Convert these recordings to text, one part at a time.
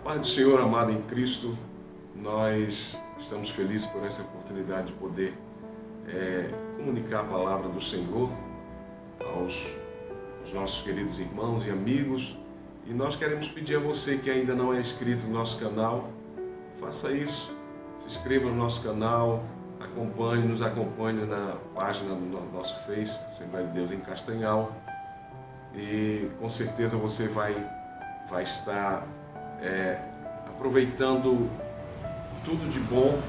Paz do Senhor, amado em Cristo, nós estamos felizes por essa oportunidade de poder comunicar a palavra do Senhor aos nossos queridos irmãos e amigos. E nós queremos pedir a você que ainda não é inscrito no nosso canal, faça isso, se inscreva no nosso canal, nos acompanhe na página do nosso Face, Assembleia de Deus em Castanhal, e com certeza você vai estar aproveitando tudo de bom,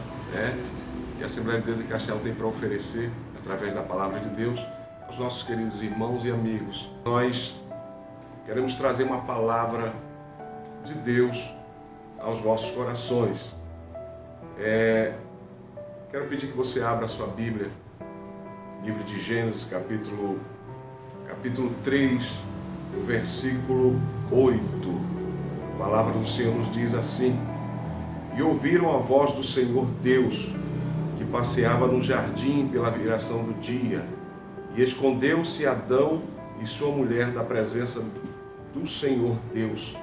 que a Assembleia de Deus em Castanhal tem para oferecer através da palavra de Deus aos nossos queridos irmãos e amigos. Nós queremos trazer uma palavra de Deus aos vossos corações. Quero pedir que você abra a sua Bíblia, livro de Gênesis, capítulo 3, versículo 8. A palavra do Senhor nos diz assim: E ouviram a voz do Senhor Deus, que passeava no jardim pela viração do dia, e escondeu-se Adão e sua mulher da presença do Senhor Deus,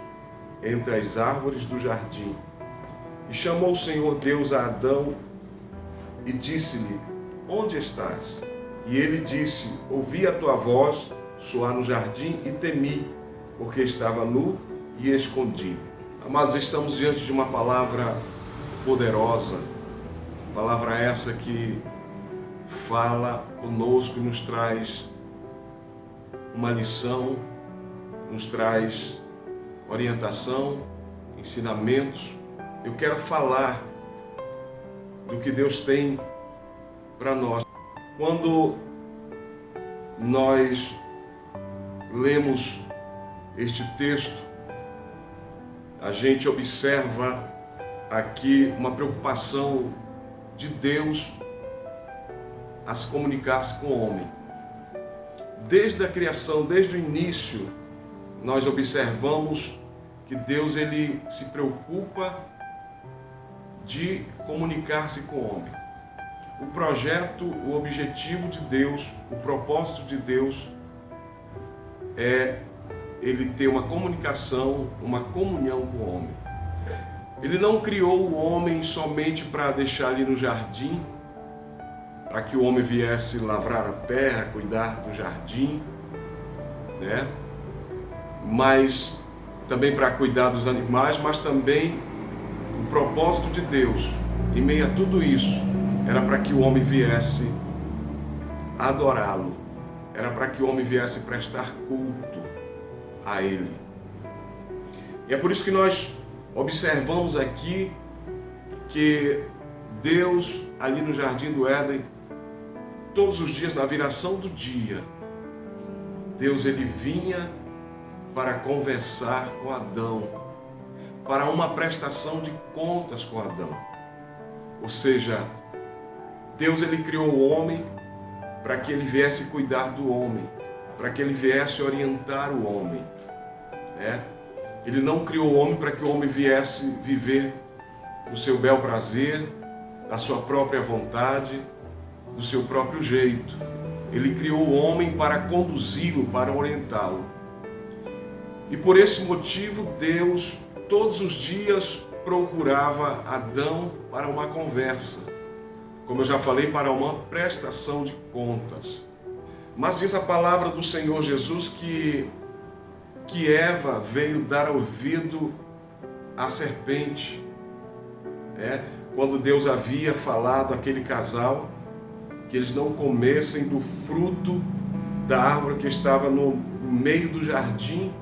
entre as árvores do jardim. E chamou o Senhor Deus a Adão e disse-lhe: Onde estás? E ele disse: Ouvi a tua voz soar no jardim e temi, porque estava nu e escondi. Amados, estamos diante de uma palavra poderosa, palavra essa que fala conosco e nos traz uma lição, nos traz orientação, ensinamentos. Eu quero falar do que Deus tem para nós. Quando nós lemos este texto, a gente observa aqui uma preocupação de Deus a se comunicar-se com o homem. Desde a criação, desde o início, nós observamos que Deus ele se preocupa de comunicar-se com o homem. O projeto, o objetivo de Deus, o propósito de Deus é ele ter uma comunicação, uma comunhão com o homem. Ele não criou o homem somente para deixar ali no jardim, para que o homem viesse lavrar a terra, cuidar do jardim, mas também para cuidar dos animais, mas também o propósito de Deus, em meio a tudo isso, era para que o homem viesse adorá-lo, era para que o homem viesse prestar culto a Ele. E é por isso que nós observamos aqui que Deus, ali no Jardim do Éden, todos os dias, na viração do dia, Deus ele vinha para conversar com Adão, para uma prestação de contas com Adão. Ou seja, Deus ele criou o homem para que ele viesse cuidar do homem, para que ele viesse orientar o homem. Ele não criou o homem para que o homem viesse viver do seu bel prazer, da sua própria vontade, do seu próprio jeito. Ele criou o homem para conduzi-lo, para orientá-lo. E por esse motivo, Deus, todos os dias, procurava Adão para uma conversa. Como eu já falei, para uma prestação de contas. Mas diz a palavra do Senhor Jesus que Eva veio dar ouvido à serpente. Quando Deus havia falado àquele casal que eles não comessem do fruto da árvore que estava no meio do jardim,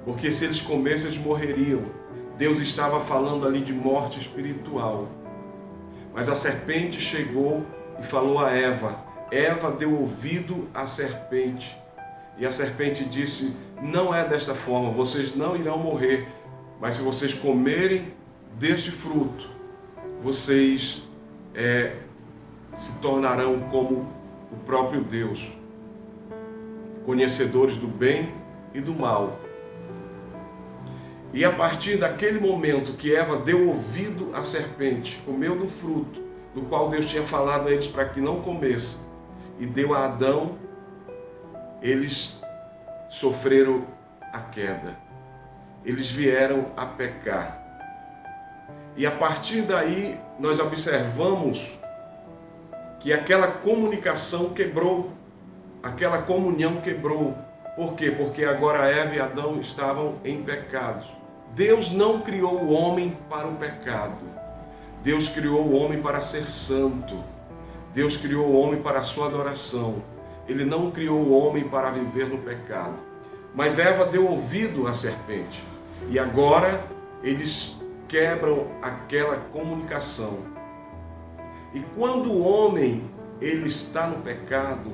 porque se eles comessem, eles morreriam. Deus estava falando ali de morte espiritual. Mas a serpente chegou e falou a Eva. Eva deu ouvido à serpente. E a serpente disse: não é desta forma, vocês não irão morrer, mas se vocês comerem deste fruto, vocês se tornarão como o próprio Deus, conhecedores do bem e do mal. E a partir daquele momento que Eva deu ouvido à serpente, comeu do fruto, do qual Deus tinha falado a eles para que não comessem, e deu a Adão, eles sofreram a queda. eles vieram a pecar. E a partir daí, nós observamos que aquela comunicação quebrou, aquela comunhão quebrou. Por quê? Porque agora Eva e Adão estavam em pecado. Deus não criou o homem para o pecado. Deus criou o homem para ser santo. Deus criou o homem para a sua adoração. Ele não criou o homem para viver no pecado. Mas Eva deu ouvido à serpente. E agora eles quebram aquela comunicação. E quando o homem ele está no pecado,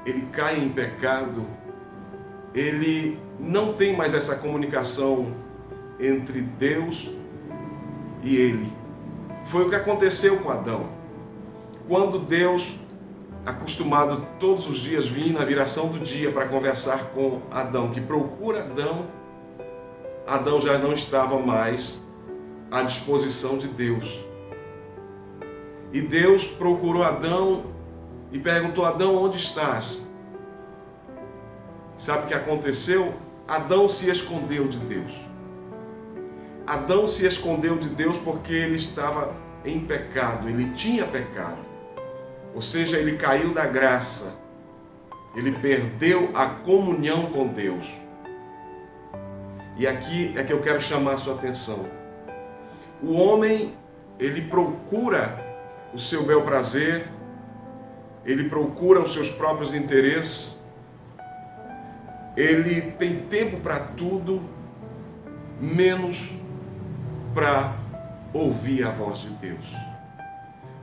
ele cai em pecado, ele não tem mais essa comunicação entre Deus e ele. Foi o que aconteceu com Adão. Quando Deus, acostumado todos os dias vir na viração do dia para conversar com Adão, que procura Adão, Adão já não estava mais à disposição de Deus. E Deus procurou Adão e perguntou: Adão, onde estás? Sabe o que aconteceu? Adão se escondeu de Deus. Adão se escondeu de Deus porque ele estava em pecado, ele tinha pecado. Ou seja, ele caiu da graça, ele perdeu a comunhão com Deus. E aqui é que eu quero chamar a sua atenção. O homem, ele procura o seu bel prazer, ele procura os seus próprios interesses, ele tem tempo para tudo, menos para ouvir a voz de Deus,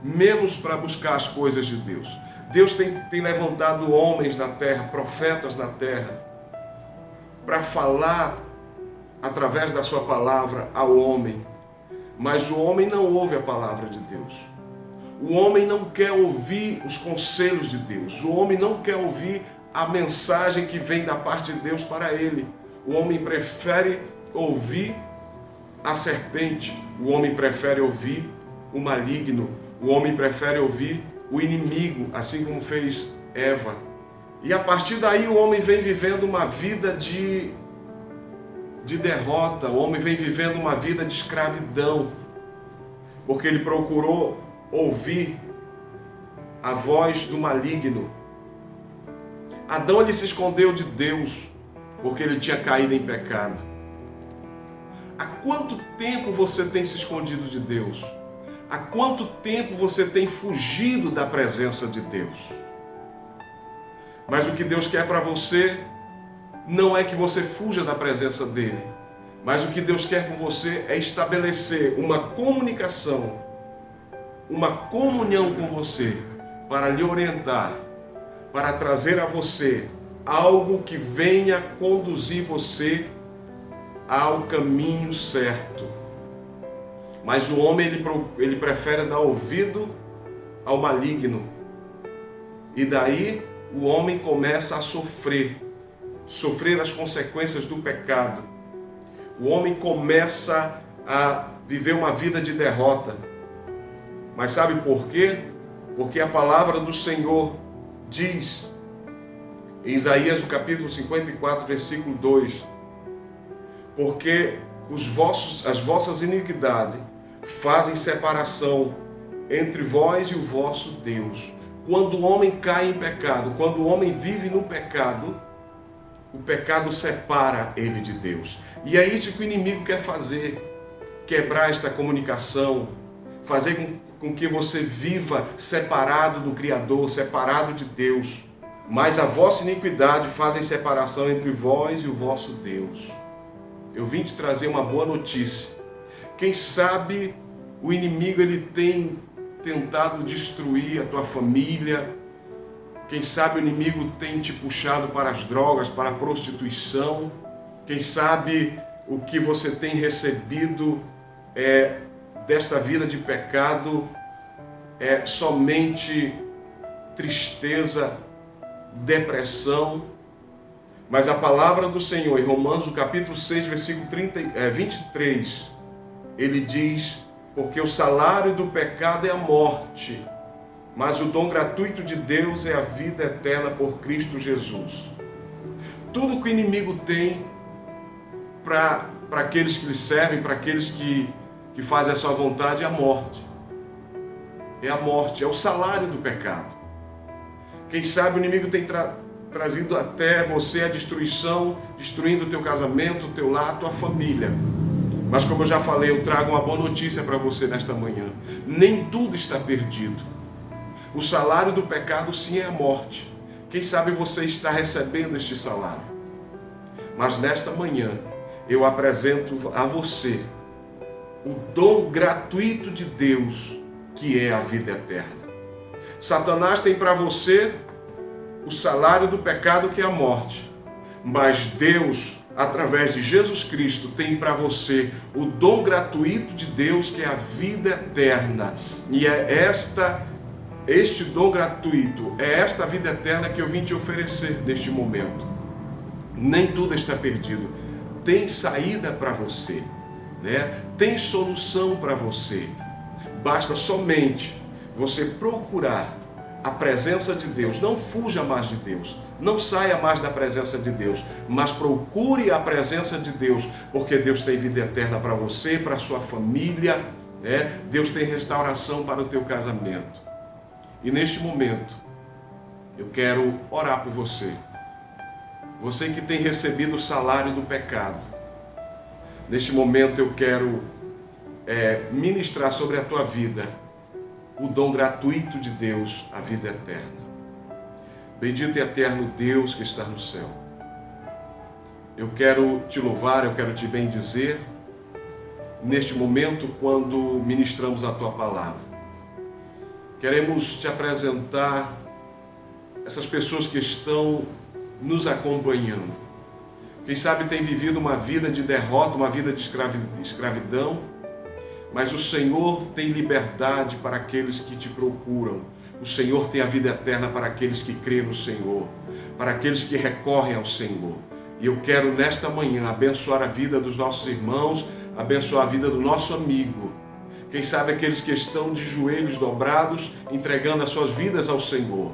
menos para buscar as coisas de Deus. Deus tem levantado homens na terra, profetas na terra, para falar através da sua palavra ao homem, mas o homem não ouve a palavra de Deus. O homem não quer ouvir os conselhos de Deus. O homem não quer ouvir a mensagem que vem da parte de Deus para ele. O homem prefere ouvir a serpente. O homem prefere ouvir o maligno. O homem prefere ouvir o inimigo, assim como fez Eva. E a partir daí o homem vem vivendo uma vida de derrota. O homem vem vivendo uma vida de escravidão, porque ele procurou ouvir a voz do maligno. Adão, ele se escondeu de Deus porque ele tinha caído em pecado. Há quanto tempo você tem se escondido de Deus? Há quanto tempo você tem fugido da presença de Deus? Mas o que Deus quer para você não é que você fuja da presença dele, mas o que Deus quer com você é estabelecer uma comunicação, uma comunhão com você, para lhe orientar, para trazer a você algo que venha conduzir você ao caminho certo. Mas o homem, ele prefere dar ouvido ao maligno. E daí o homem começa a sofrer as consequências do pecado. O homem começa a viver uma vida de derrota. Mas sabe por quê? Porque a palavra do Senhor diz, em Isaías, no capítulo 54, versículo 2, porque as vossas iniquidades fazem separação entre vós e o vosso Deus. Quando o homem cai em pecado, quando o homem vive no pecado, o pecado separa ele de Deus. E é isso que o inimigo quer fazer, quebrar esta comunicação, fazer com que você viva separado do Criador, separado de Deus. Mas a vossa iniquidade fazem separação entre vós e o vosso Deus. Eu vim te trazer uma boa notícia. Quem sabe o inimigo ele tem tentado destruir a tua família. Quem sabe o inimigo tem te puxado para as drogas, para a prostituição. Quem sabe o que você tem recebido desta vida de pecado é somente tristeza, depressão. Mas a palavra do Senhor, em Romanos, no capítulo 6, versículo 23, ele diz: porque o salário do pecado é a morte, mas o dom gratuito de Deus é a vida eterna por Cristo Jesus. Tudo que o inimigo tem para para aqueles que lhe servem, para aqueles que fazem a sua vontade, é a morte. É a morte, é o salário do pecado. Quem sabe o inimigo tem trazido até você a destruição, destruindo o teu casamento, o teu lar, a tua família. Mas como eu já falei, eu trago uma boa notícia para você nesta manhã. Nem tudo está perdido. O salário do pecado sim é a morte. Quem sabe você está recebendo este salário. Mas nesta manhã eu apresento a você o dom gratuito de Deus, que é a vida eterna. Satanás tem para você o salário do pecado, que é a morte. Mas Deus, através de Jesus Cristo, tem para você o dom gratuito de Deus, que é a vida eterna. E é este dom gratuito, é esta vida eterna que eu vim te oferecer neste momento. Nem tudo está perdido. Tem saída para você, né? Tem solução para você. Basta somente você procurar a presença de Deus. Não fuja mais de Deus. Não saia mais da presença de Deus, mas procure a presença de Deus, porque Deus tem vida eterna para você, para a sua família, né? Deus tem restauração para o teu casamento. E neste momento, eu quero orar por você. Você que tem recebido o salário do pecado. Neste momento eu quero ministrar sobre a tua vida o dom gratuito de Deus, a vida eterna. Bendito e eterno Deus que está no céu. Eu quero te louvar, eu quero te bendizer neste momento quando ministramos a tua palavra. Queremos te apresentar essas pessoas que estão nos acompanhando. Quem sabe tem vivido uma vida de derrota, uma vida de escravidão, mas o Senhor tem liberdade para aqueles que te procuram. O Senhor tem a vida eterna para aqueles que creem no Senhor, para aqueles que recorrem ao Senhor. E eu quero nesta manhã abençoar a vida dos nossos irmãos, abençoar a vida do nosso amigo. Quem sabe aqueles que estão de joelhos dobrados, entregando as suas vidas ao Senhor.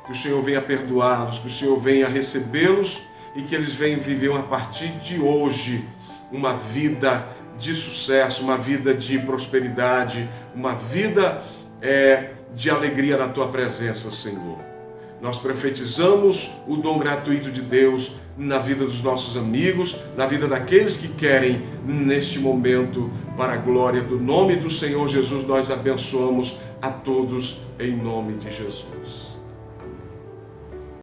Que o Senhor venha perdoá-los, que o Senhor venha recebê-los e que eles venham viver a partir de hoje uma vida de sucesso, uma vida de prosperidade, uma vida de alegria na tua presença, Senhor. Nós profetizamos o dom gratuito de Deus na vida dos nossos amigos, na vida daqueles que querem neste momento, para a glória do nome do Senhor Jesus. Nós abençoamos a todos em nome de Jesus.